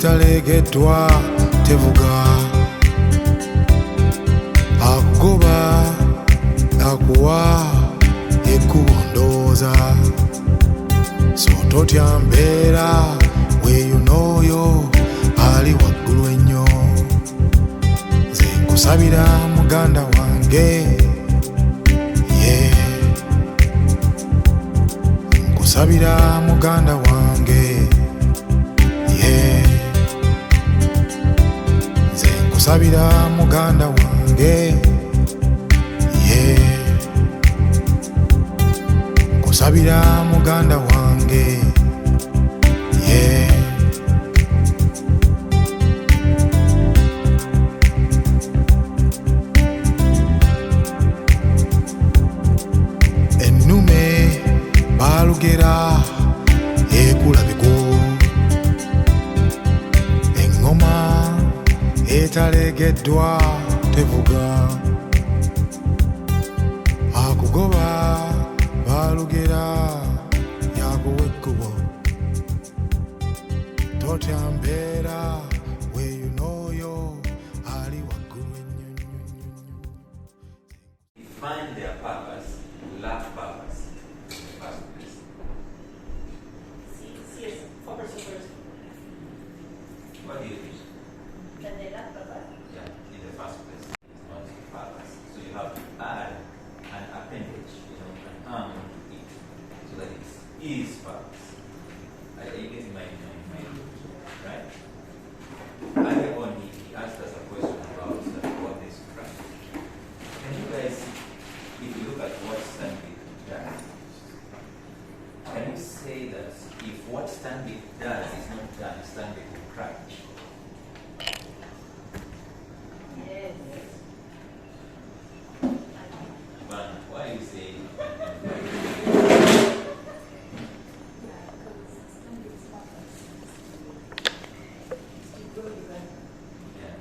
etalegeddwa tevuga, akugoba akuwa ekkubo ndowooza, so totya mbeera weeyo n'oyo ali waggulu ennyo. Nze nkusabira muganda wange, nkusabira muganda wange, nze nkusabira muganda wange, nkusabira muganda wange, ennume baalugera ekula bigo, eŋŋoma etalegeddwa tevuga, akugoba baalugera yakuwa ekkubo, totya mbeera weeyo n'oyo ali waggulu ennyo. Find their purpose, lack purpose. First place. Yes, for persevere. What do you think? That they lack purpose. Yeah, in the first place, it's not purpose. So you have to add an appendage, an arm to it, so that it is purpose. I get my right? Earlier on, he asked us a question about what is Christ. Can you guys, if you look at what Stanley does, can you say that if what Stanley does is not done, Stanley will crash? Yes. But why are you saying? Yeah.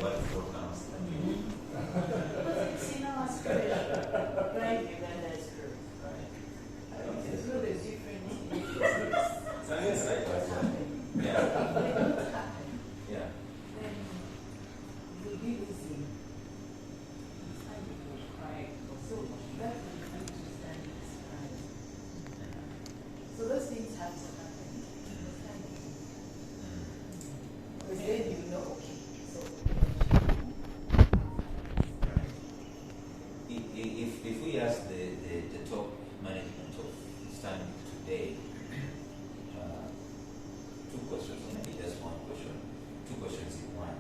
What comes? See now as spirit. Right, Uganda is true. It's not as different. Science like that. Yeah. Yeah. So those things have to happen. Because then you know, okay, so If we ask the top management of Stanley today, two questions, or maybe just one question, two questions in one.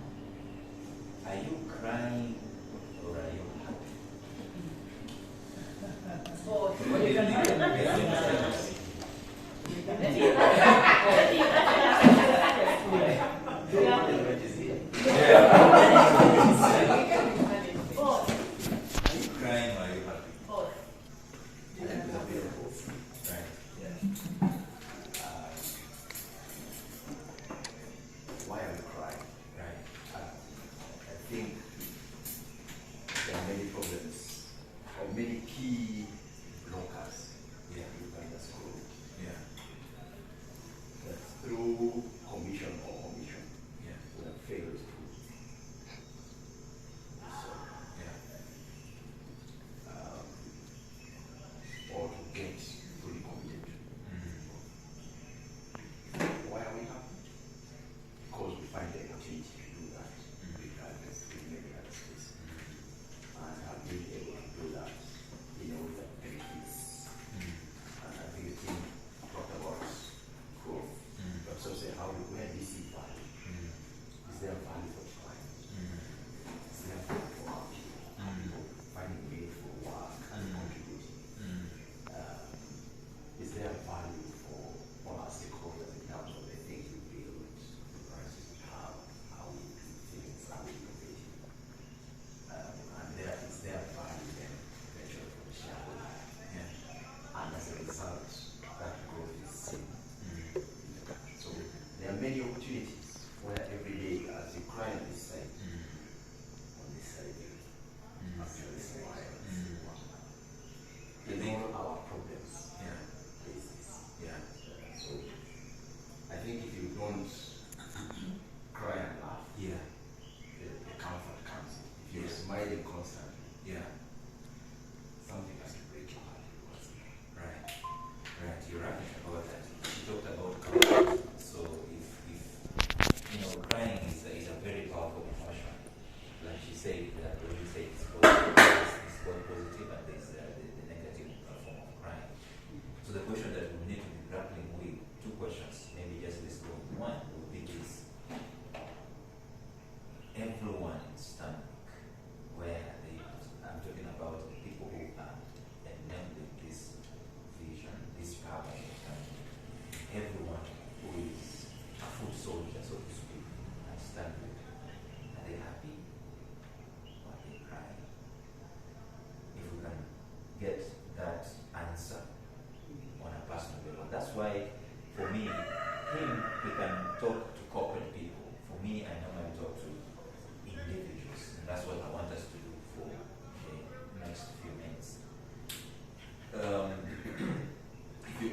Are you crying or are you happy? oh, What do you think? Are you crying or are you happy? Right. Yeah. Why are we crying? Right. I think there are many problems or many key blockers Yeah. in Uganda school. Yeah. That through commission or omission, Yeah. we have failed to Yeah. or to get fully committed. Why are we happy? Because we find the opportunity to do that regardless in many other spaces. And have been able to do that in a way that benefits. And I think the team talked about growth. But so say how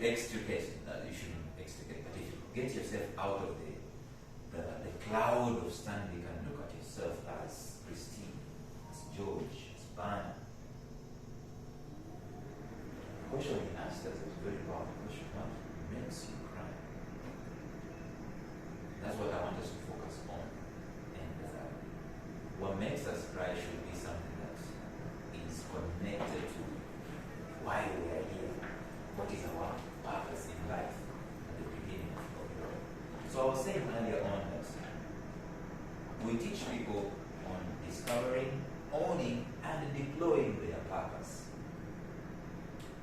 extricate, you shouldn't extricate, but if you get yourself out of the cloud of Stanley and look at yourself as Christine, as George, as Banner. The question he asked us is a very powerful question. What makes you cry? That's what I want us to focus on. And what makes us cry should be something that is connected to why we are here. What is our purpose in life at the beginning of it all? So I was saying earlier on that we teach people on discovering, owning, and deploying their purpose.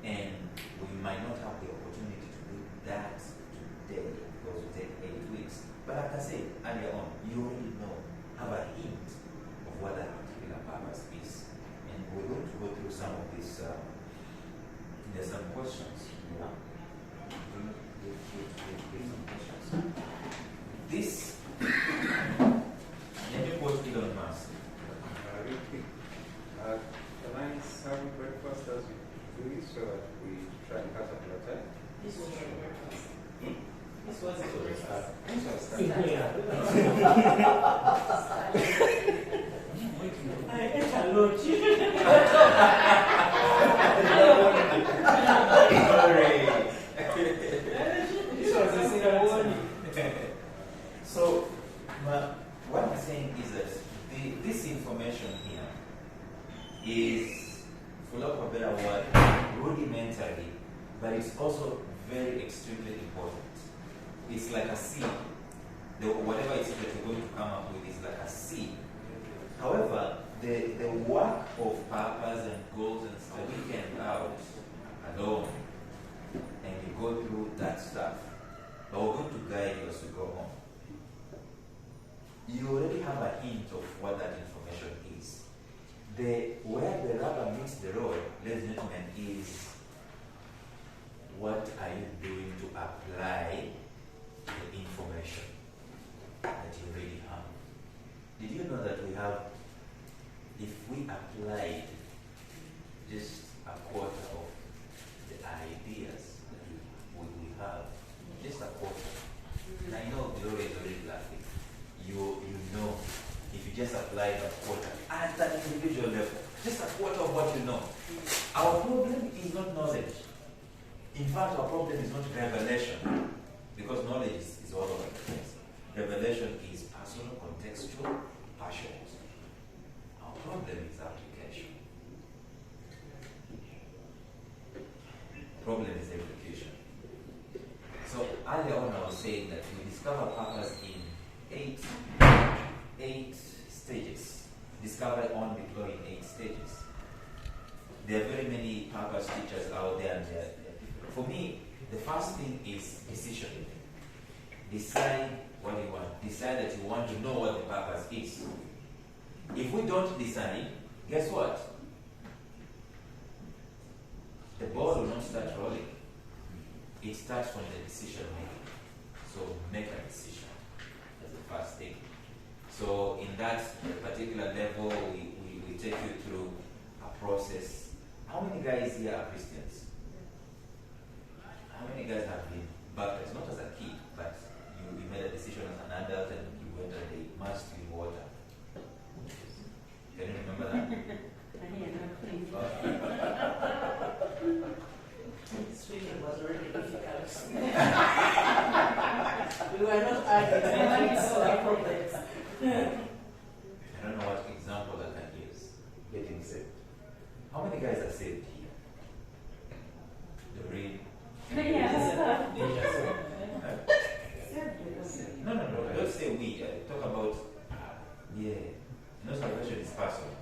And we might not have the opportunity to do that today because we take 8 weeks. But like I said earlier on, you already have a hint of what that particular purpose is. And we're going to go through some of these. There's some questions here. Give some questions. This, let me quote Elon Musk. Real quick. Can I serve breakfast as we do it so that we try and cut up your time? This was your breakfast. This was your breakfast. This was I ate a lot. This was a single one. So, what I'm saying is that this information here is, for lack of a better word, rudimentary, but it's also very extremely important. It's like a seed. Whatever it is that you're going to come up with is like a seed. However, the work of purpose and goals and stuff, you can out alone and you go through that stuff. But we're going to guide you as we go on. You already have a hint of what that information is. Where the rubber meets the road, ladies and gentlemen, is what are you doing to apply the information that you already have? Did you know that we have, if we applied just a quarter of the ideas that we have, just a quarter, and I know Gloria is already laughing, you know, if you just apply a quarter at an individual level, just a quarter of what you know. Our problem is not knowledge. In fact, our problem is not revelation, because knowledge is all over the place. Revelation is personal, contextual, passionate. Our problem is application. Problem is execution. So earlier on, I was saying that we discover purpose in eight stages. Discover on deploying 8 stages. There are very many purpose teachers out there, and for me, the first thing is decision. Decide what you want. Decide that you want to know what the purpose is. If we don't decide, guess what? The ball will not start rolling. It starts from the decision making. So make a decision. That's the first thing. So in that particular level, we take you through a process. How many guys here are Christians? How many guys have been baptized? Not as a kid, but you made a decision as an adult and you went and they immersed you in water. Can you remember that? Swimming was already difficult. We were not arguing, so our problems. I don't know what example I can use. Getting saved. How many guys are saved here? Doreen? No. Don't say we. Talk about, no, salvation is personal.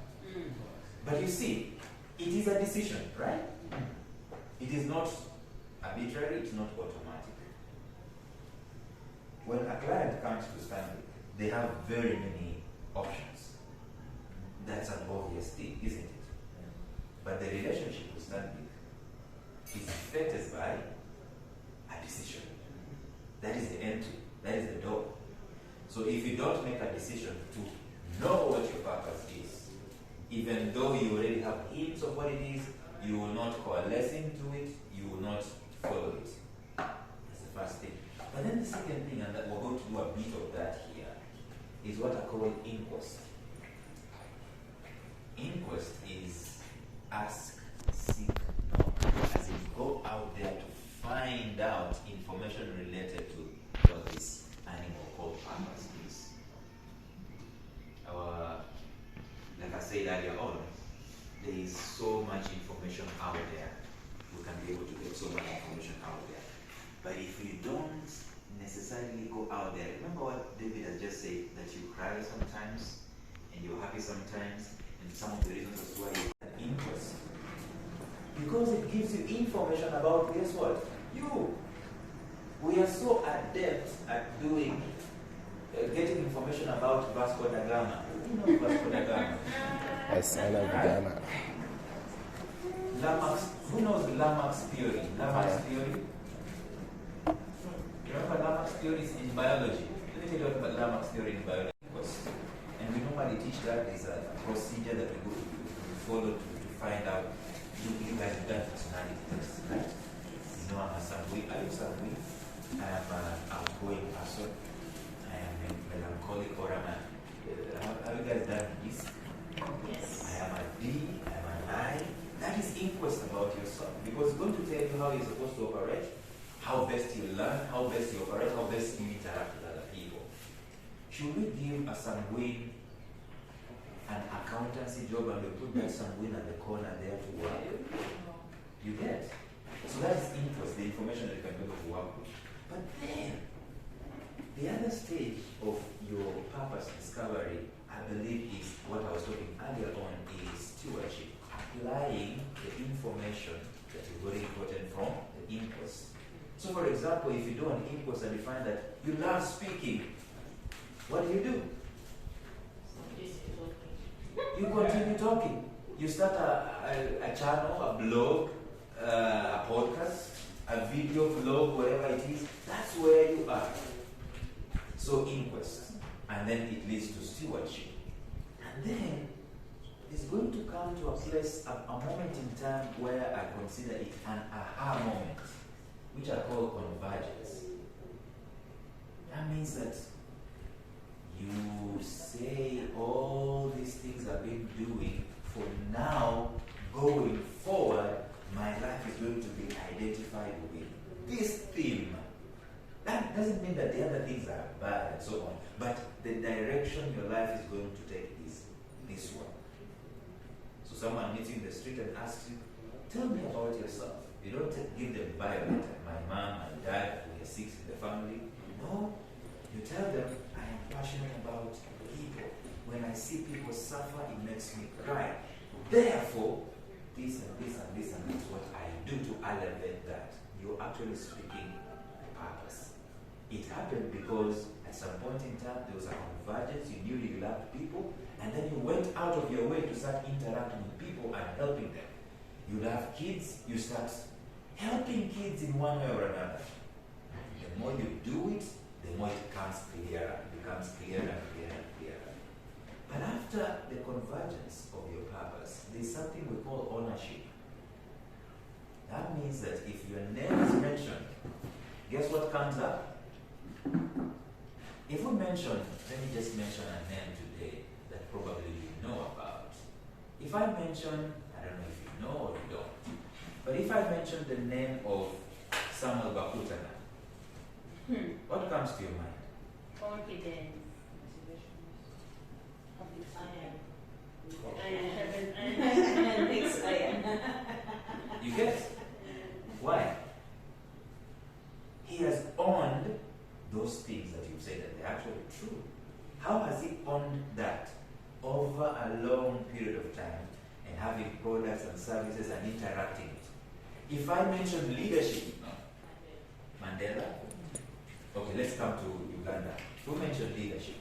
But you see, it is a decision, right? It is not arbitrary, it's not automatic. When a client comes to Stanley, they have very many options. That's an obvious thing, isn't it? But the relationship with Stanley is affected by a decision. That is the entry, that is the door. So if you don't make a decision to know what your purpose is, even though you already have hints of what it is, you will not coalesce into it, you will not follow it. But then the second thing, and that we're going to do a bit of that here, is what I call inquest. Inquest is ask, seek, knock, as in go out there to find out information related to what this animal called purpose is. Like I said earlier on, there is so much information out there. We can be able to get so much information out there. But if you don't necessarily go out there, remember what David has just said, that you cry sometimes and you're happy sometimes, and some of the reasons as to why you have interest. Because it gives you information about, guess what? You. We are so adept at doing, getting information about Vasco da Gama. You know Vasco da Gama? Yes, I love Ghana. Lamarck's, who knows Lamarck's theory? Lamarck's theory? You remember Lamarck's theories in biology? Let me tell you about Lamarck's theory in biology. And we normally teach that as a procedure that we follow to find out. You guys have done personality tests, right? You know I'm a sanguine. Are you sanguine? I am an outgoing person. I am melancholic, or am I? Have you guys done this? Yes. I am a D, I am an I. That is inquest about yourself, because it's going to tell you how you're supposed to operate, how best you learn, how best you operate, how best you interact with other people. Should we give a sanguine an accountancy job and we put that sanguine at the corner there to work? You get? So that is interest, the information that you can be able to work with. But then, the other stage of your purpose discovery, I believe, is what I was talking earlier on, is stewardship. Applying the information that you've already gotten from the inquest. So for example, if you do an inquest and you find that you love speaking, what do? You continue talking. You start a channel, a blog, a podcast, a video blog, whatever it is. That's where you are. So inquest. And then it leads to stewardship. And then it's going to come to a place, a moment in time where I consider it an aha moment, which I call convergence. That means that you say all these things I've been doing for now, going forward, my life is going to be identified with this theme. That doesn't mean that the other things are bad and so on, but the direction your life is going to take is this one. So someone meets you in the street and asks you, tell me about yourself. You don't give them bio data. My mom, my dad, we are 6 in the family. No, you tell them, I am passionate about people. When I see people suffer, it makes me cry. Therefore, this and this and this and this is what I do to elevate that. You're actually speaking purpose. It happened because at some point in time there was a convergence, you knew you loved people, and then you went out of your way to start interacting with people and helping them. You love kids, you start helping kids in one way or another. The more you do it, the more it becomes clearer and clearer. But after the convergence of your purpose, there's something we call ownership. That means that if your name is mentioned, guess what comes up? If we mention, let me just mention a name today that probably you know about. If I mention, I don't know if you know or you don't, but if I mention the name of Samuel Bakutana, what comes to your mind? Confidence. You get? Why? He has owned those things that you say that they're actually true. How has he owned that over a long period of time and having products and services and interacting it? If I mention leadership, Mandela, okay, let's come to Uganda. Who mentioned leadership?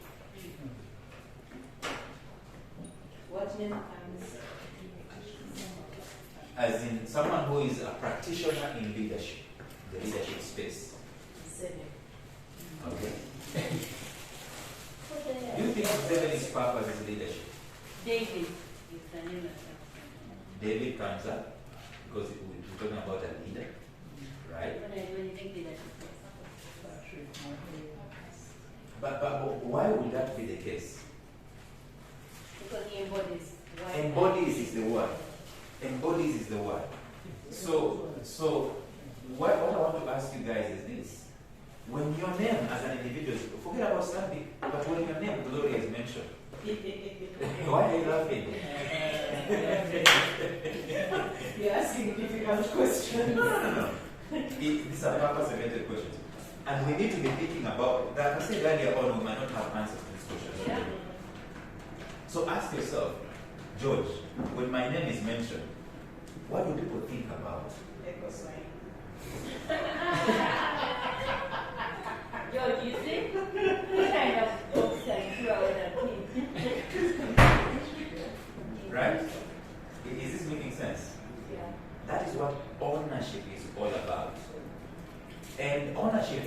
What name comes? As in someone who is a practitioner in leadership, the leadership space. Okay. Do you think Zeven's purpose is leadership? David is the name of David comes up because we're talking about a leader, right? But I don't think leadership. But why would that be the case? Because he embodies. Embodies is the word. Embodies is the word. So what I want to ask you guys is this. When your name as an individual, forget about something, but when your name, Gloria, is mentioned, why are you laughing? You're asking difficult questions. No. These are purpose-related questions. And we need to be thinking about that. I said earlier on, we might not have answers to these questions. Yeah. So ask yourself, George, when my name is mentioned, what do people think about? Echo sign. George, you see? What kind of box sign you are with a pin? Right? Is this making sense? Yeah. That is what ownership is all about. And ownership,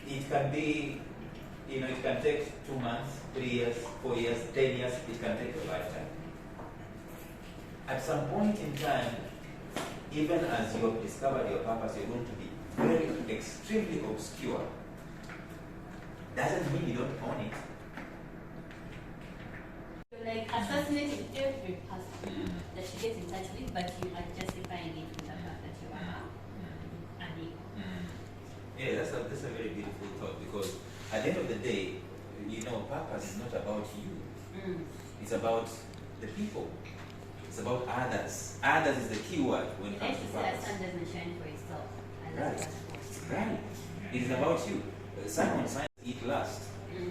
it can be, it can take 2 months, 3 years, 4 years, 10 years, it can take a lifetime. At some point in time, even as you have discovered your purpose, you're going to be very extremely obscure. Doesn't mean you don't own it. Like assassinating every person that you get in touch with, but you are justifying it with the fact that you are an ego. Yeah, that's a very beautiful thought, because at the end of the day, purpose is not about you. It's about the people. It's about others. Others is the key word when it comes to The purpose. sun doesn't shine for itself. And Right. that's what's Right. It is about you. Simon says, eat last.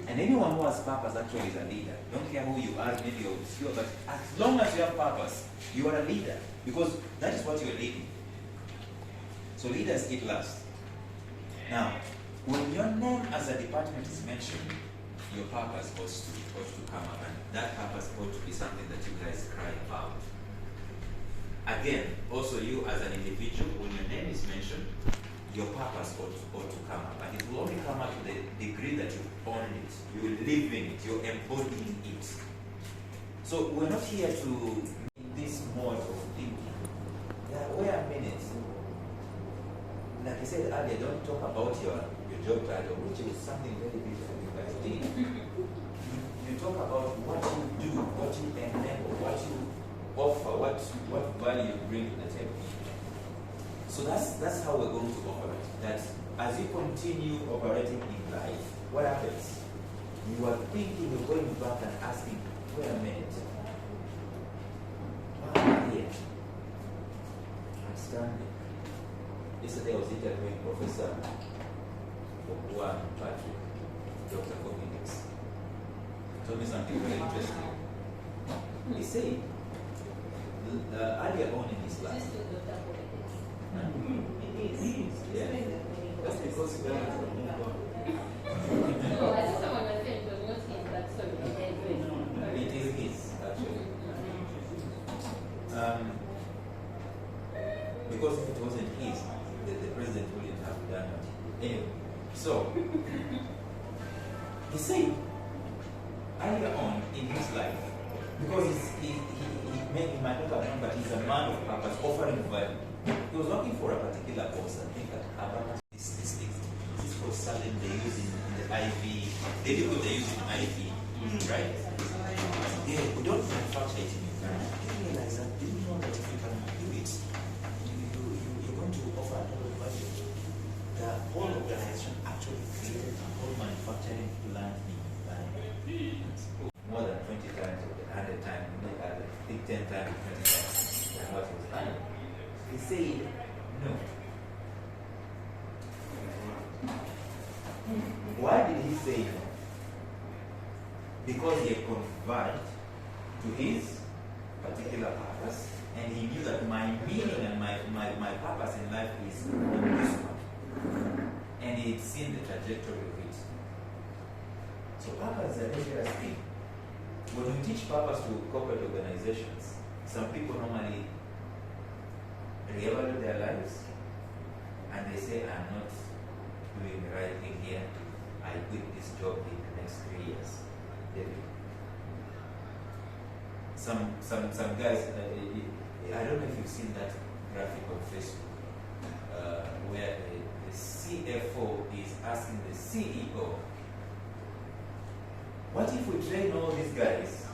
And anyone who has purpose actually is a leader. Don't care who you are, maybe you're obscure, but as long as you have purpose, you are a leader. Because that is what you're leading. So leaders eat last. Now, when your name as a department is mentioned, your purpose ought to come up. And that purpose ought to be something that you guys cry about. Again, also you as an individual, when your name is mentioned, your purpose ought to come up. And it will only come up to the degree that you own it, you're living it, you're embodying it. So we're not here to in this mode of thinking. Yeah, wait a minute. Like I said earlier, don't talk about your job title, which is something very beautiful you guys did. You talk about what you do, what you enable, what you offer, what value you bring to the table. So that's how we're going to operate. That as you continue operating in life, what happens? You are thinking, you're going back and asking, wait a minute. Why am I here? I'm standing. Yesterday I was interviewing Professor Juan Patrick, Dr. Cognitics. Told me something very interesting. He said, earlier on in his life, yeah. That's because you don't have to move on. No, I think someone was saying it was not his, but sorry, It is his, actually. Because if it wasn't his, the president wouldn't have done it. Anyway, so he said earlier on in his life, because he might not have known, but he's a man of purpose, offering value. He was looking for a particular course. I think that this called saline they use in the IV. They do what they use in IV, right? Yeah, we don't manufacture it in Uganda. I didn't realize that. Didn't know that if you can do it, you're going to offer a lot of value. The whole organization actually created a whole manufacturing plant in Uganda. More than 20 times or 100 times, maybe I think 10 times, 20 times than what he was earning. He said, no. Why did he say no? Because he had converged to his particular purpose, and he knew that my meaning and my purpose in life is in this one. And he had seen the trajectory of it. So purpose is a dangerous thing. When we teach purpose to corporate organizations, some people normally reevaluate their lives and they say, I'm not doing the right thing here. I quit this job in the next 3 years. David. Some guys, I don't know if you've seen that graphic on Facebook where the the CFO is asking the CEO, what if we train all these guys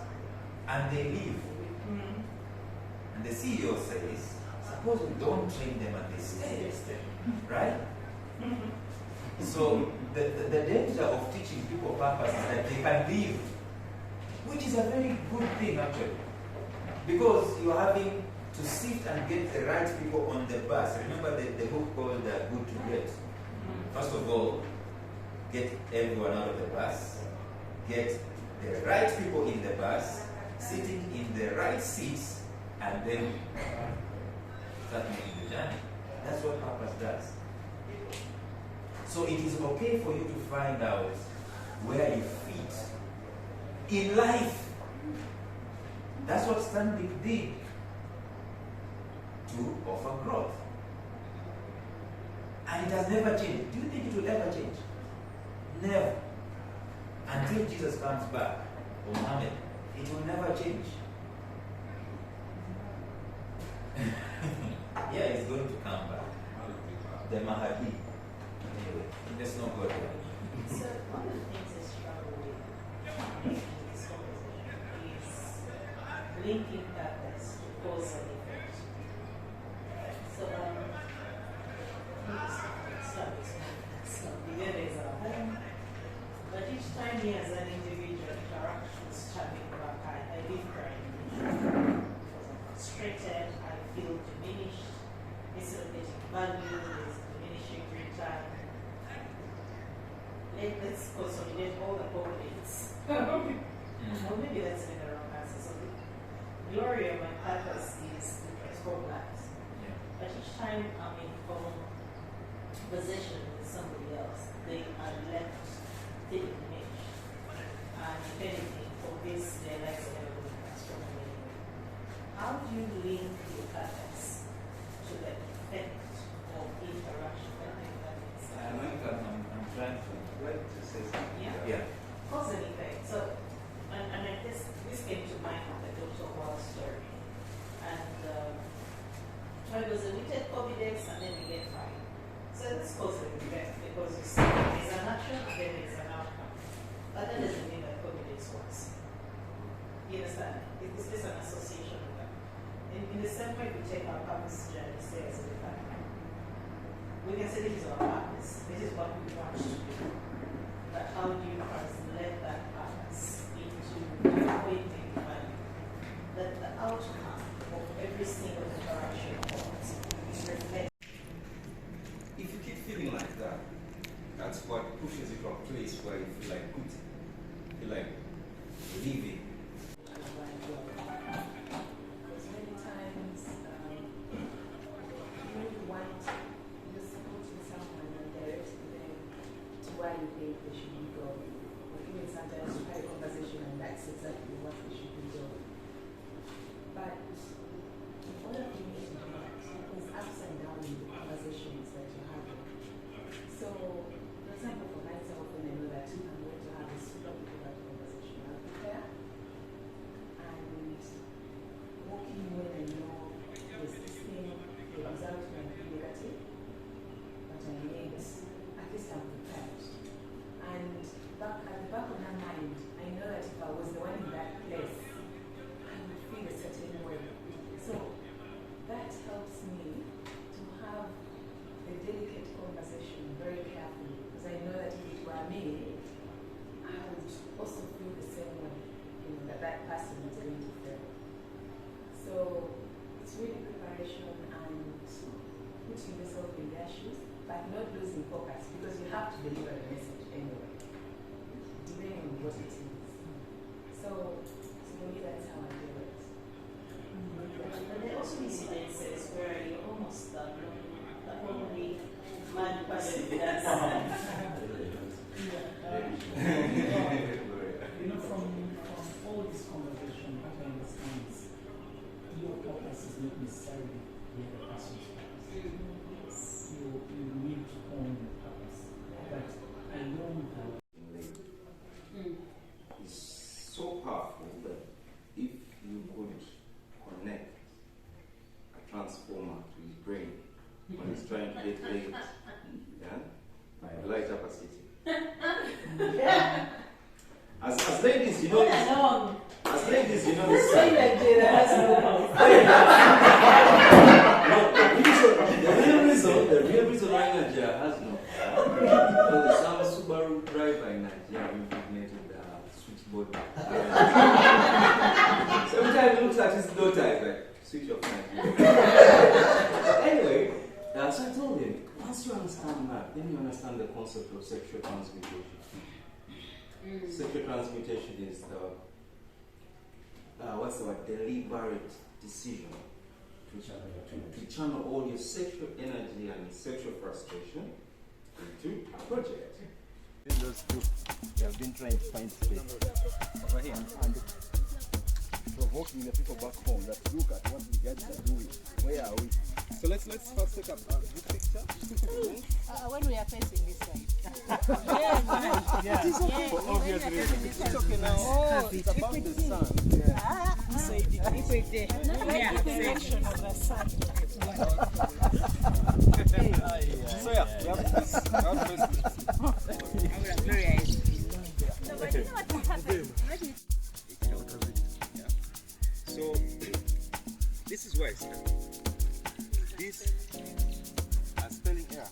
and they leave? And the CEO says, suppose we don't train them and they stay, right? So the danger of teaching people purpose is that they can leave, which is a very good thing actually, because you're having to sift and get the right people on the bus. Remember the book called Good to Great? First of all, get everyone out of the bus, get the right people in the bus, sitting in the right seats, and then start making the journey. That's what purpose does. So it is okay for you to find out where you fit in life. That's what Stanbic did to offer growth. And it has never changed. Do you think it will ever change? Never. Until Jesus comes back, or Muhammad, it will never change. Yeah, it's going to come back. The Mahdi. Anyway, let's not go there. So one of the things I struggle with in this conversation is linking purpose to cause and effect. So but each time me as an individual interactions having back, I live crying because I'm frustrated, I feel diminished, instead of getting value, there's diminishing return. Let's consolidate all the components. Or maybe that's in the wrong answer. So the glory of my purpose is to transform lives. But each time I'm in conversation with somebody else, they are left taking image. And if anything, for this, their lives are never going to transform anyway. How do you link your purpose to the effect of interaction? I think that makes sense. I'm trying to say something. Yeah. Cause and effect. So, and I guess this came to mind with the Dr. Wall story. And so it was we take Covidex and then we get fined. So that's cause and effect because you see there's an action and then there's an outcome. But that doesn't mean that Covidex works. You understand? It's just an association of that. In the same way we take our purpose journey, say as a family. We can say this is our purpose. This is what we want to do. But how do you translate that purpose into equating value? That the outcome of every single interaction is reflected. If you keep feeling like that, that's what pushes you to a place where you feel like quitting, feel like leaving. Because many times you want, you're supporting someone and directing them to where you think they should be going. Or even sometimes try a conversation and that's exactly what they should be doing. But in order for you to do that, there's ups and downs in the conversations that you're having. So, for example, for myself, when I know that I'm going to have a super productive conversation, I'll prepare. And walking when I know there's this thing, the result might be negative, but I made, at least I'm prepared. And back at the back of my mind, I know that if I was the one in that place, I would feel a certain way. So that helps me to have a delicate conversation very carefully, because I know that if it were me, I would also feel the same way, that person is going to fail. So it's really preparation and putting yourself in their shoes, but not losing focus, because you have to deliver the message anyway, depending on what it is. So for me, that's how I do it. But there are also incidences where you're almost the only mad person who does From all this conversation, what I understand is your purpose is not necessarily the other person's purpose. You need to own your purpose. But I know that It's so powerful that if you could connect a transformer to his brain One is trying to get laid. Yeah? Light capacity. As ladies, you know this. As ladies, you know this. Say Nigeria has no The real reason why Nigeria has no because some Subaru driver in Nigeria impregnated the switchboard. Sometimes he looks at his daughter and like, switch off Nigeria. Anyway, so I told him, once you understand that, then you understand the concept of sexual transmutation. Sexual transmutation is the deliberate decision to channel all your sexual energy and sexual frustration into a project. Those two, they have been trying to find space over here and provoking the people back home that look at what the guys are doing. Where are we? So let's first take up a group picture. When we are facing this side. Yeah. For obvious reasons. It's okay now. Oh, it's about the sun. Yeah. So it direction of the sun. So yeah, we have this. So this is where I stand. This spelling error.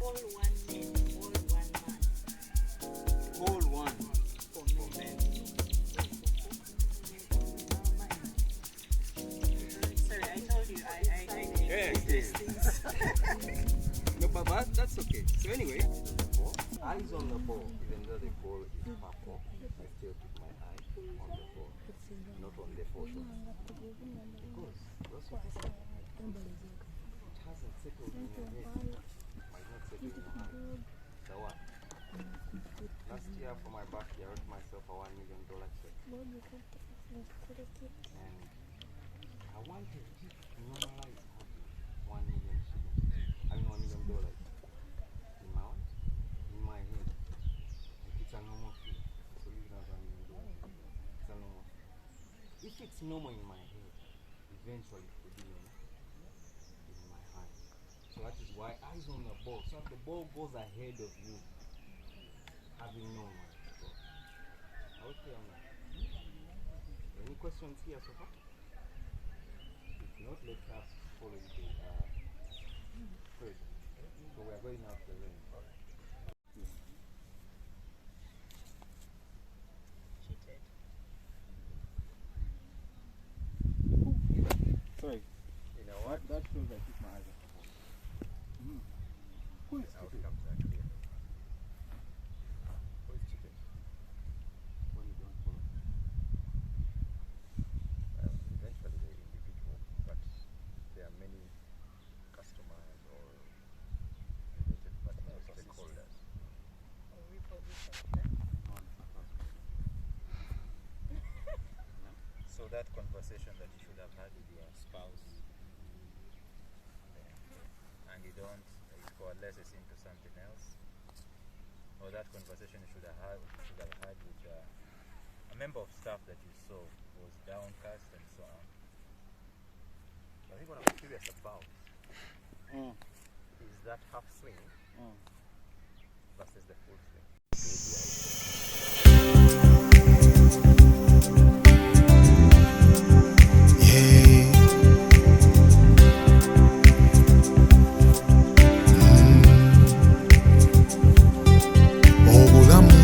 All one man, all one man. Whole one for men. Sorry, I told you I Yes. No, but that's okay. So anyway, Eyes on the ball, even though the ball is purple, I still keep my eye on the ball, not on the photo. Because that's what it hasn't settled in your head, might not settle in your hand. So what? Last year for my birthday, I wrote myself a $1 million check. And I wanted to normalize having 1 million shillings. I mean $1 million. In my head, like it's a normal fee. So you have $1 million. It's a normal fee. If it's normal in my head, eventually it will be in my hand. So that is why eyes on the ball. So if the ball goes ahead of you, having no money. So, okay on that. Any questions here so far? If not, let us follow the prayer. So we are going after rain. sorry. You know what? That shows I keep my eyes on the ball. Who is cheating? Outcomes are clear. Who is cheating? When you don't follow. Well, eventually the individual, but there are many customers or related partners, stakeholders. So that conversation that you should have had with your spouse, and you don't, it coalesces into something else, or that conversation you should have had with a member of staff that you saw was downcast and so on. I think what I'm curious about is that half swing versus the full swing. Obulamu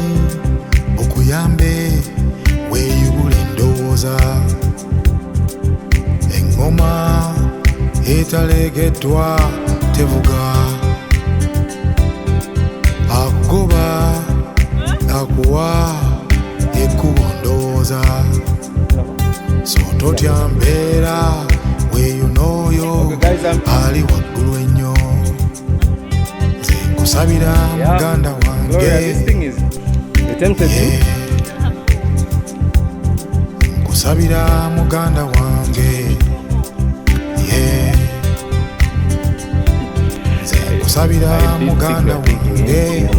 bukuyambe weeyubula endowooza engoma etalegeddwa tevuga akugoba akuwa ekkubo ndowooza so totya mbeera weeyunooyo ali waggulu ennyo nze nkusabira muganda Gloria, this wange thing is attempted to. nkusabira muganda wange nze nkusabira muganda wange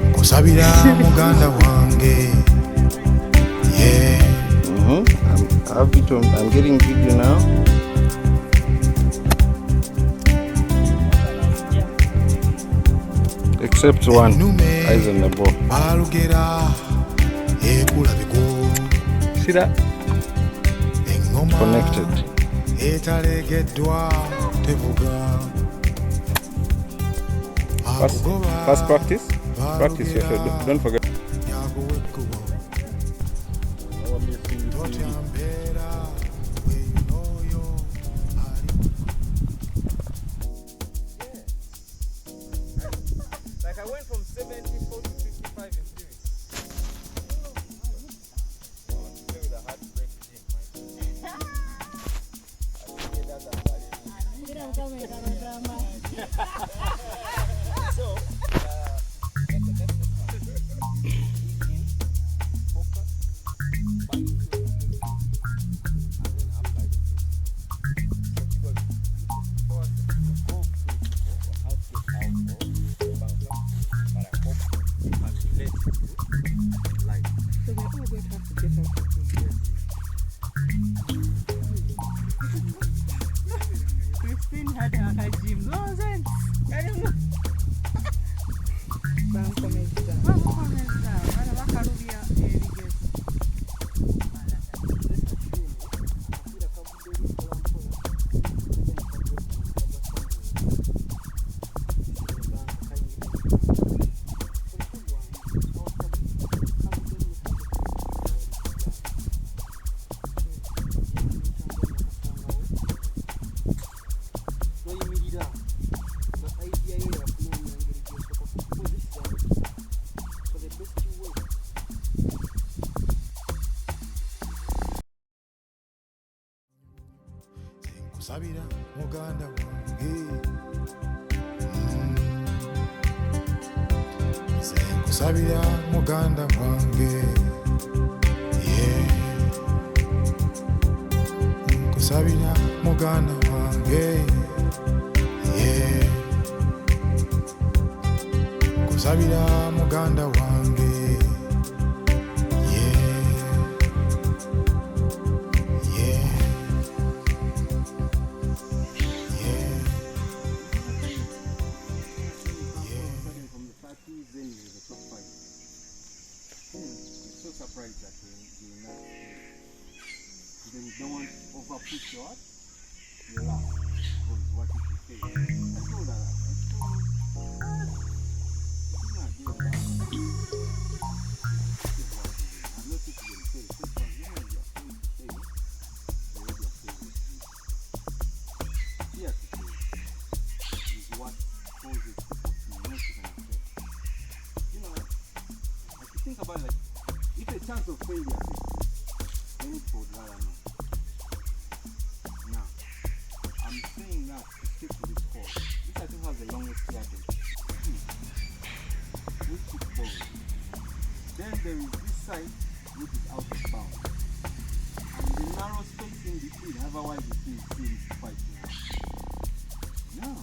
nkusabira muganda wange have video. I'm getting video now. Except one. Eyes on the ball. See that? Connected. First practice. Practice your show. Don't forget. Like I went from 74 to 55 in 3 weeks. I want to play with a hard break regime, So, focus, bite, and then apply the pressure. So, because force the go through or out get out or bounce up, but I hope you can relate to life. So we're all going to have to get out of here. Christine had her gym. No sense. I don't know. Bang comments down. Bang comments down. Ana bakarubia erigezi. Sabira muganda wange Sabira muganda wange Sabira muganda wange Sabira muganda wange Surprised that you're not because you don't want to overpush your laugh because what if you say I told her that I'm not doing that. I'm not taking them say this one you know you're going to say the way you're saying it here to say is what causes people to not even accept. You know, like you think about it, like if a chance of failure, then it would rather know. Now, I'm saying that to stick to this course. This I think has the longest year date. Which is bold. Then there is this side which is out of bounds. And the narrow space in between, however wide it seems quite narrow. Now,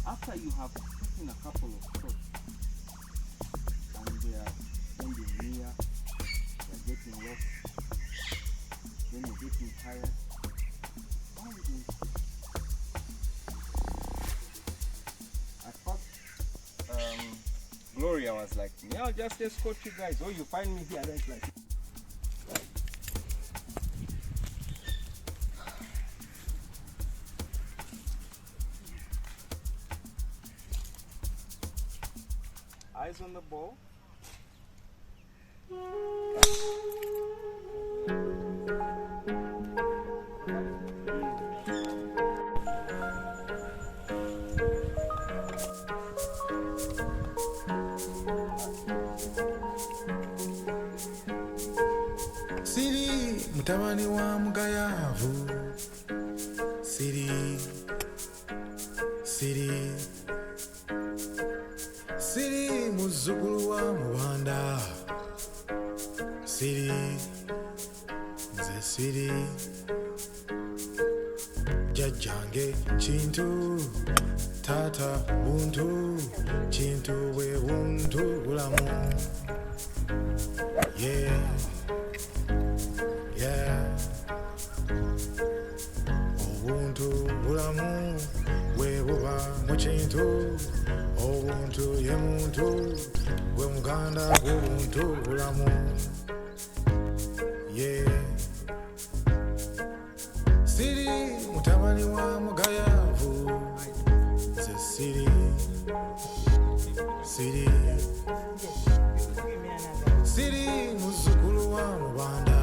after you have taken a couple of shots, and they are bending near, they're getting lost, then you're getting tired. How are you going to do? At first, Gloria was like, yeah, I'll just escort you guys. Oh, you find me here, then it's like, eyes on the ball. Siri mutabani wa mugayavu Siri muzzukulu wa mubanda Siri nze Siri jajjange Kintu tata buntu Kintu bwe buntu bulamu yeah ye muntu gwe muganda gw'obuntu bulamu ye siri mutabani wa mugayavu nze siri siri muzzukulu wa mubanda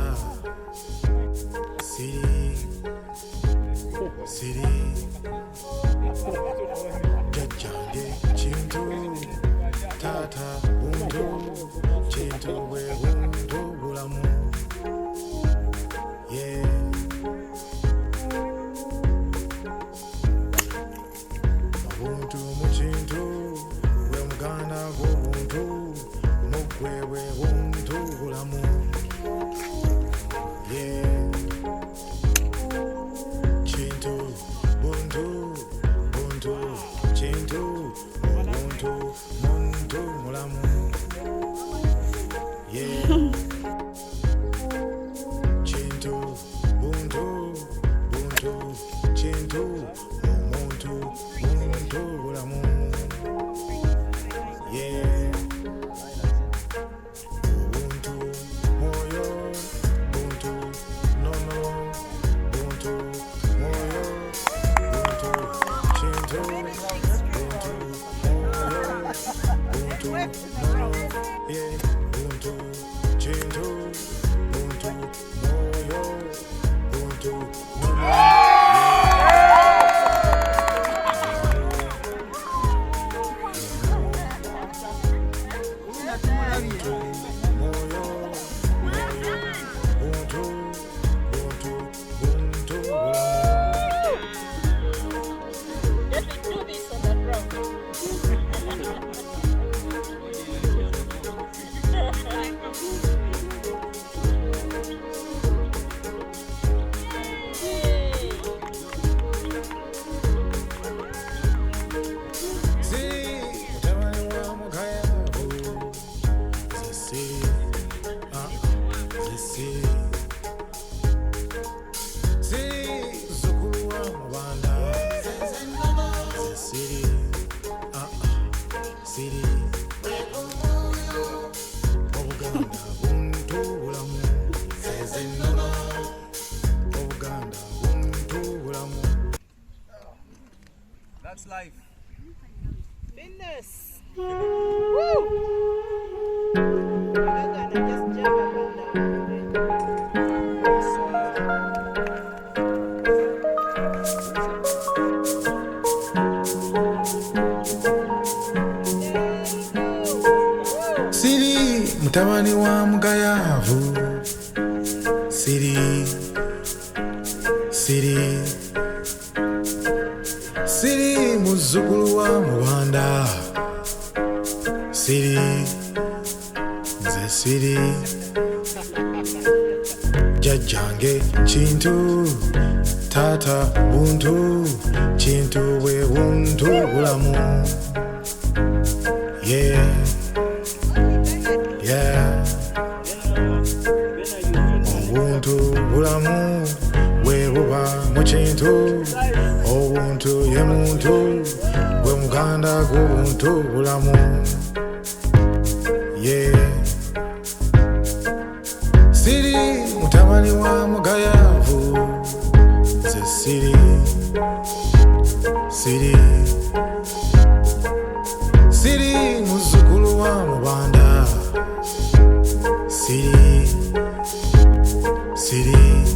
siri jajjange kintu taata buntu kintu bwe buntu bulamu ye obuntu mu kintu bwe muganda gw'obuntu mugwe bwe buntu bulamu ye kintu buntu kintu obuntu muntu mulamu ye kintu buntu kintu omuntu muntu bulamu ye buntu moyo buntu nono buntu moyo buntu kintu buntu moyo buntu nono ye buntu kintu buntu moyo buntu nono That's life. Fitness. Woo! I'm gonna just jump up and down. siri mutabani wa mugayavu siri muzzukulu wa mubanda nze siri jajjange kintu taata buntu kintu bwe buntu bulamu yeah obuntu bulamu bwe buba mu kintu obuntu ye muntu gwe muganda gw'obuntu bulamu ye siri mutabani wa mugayavu nze siri muzzukulu wa mubanda siri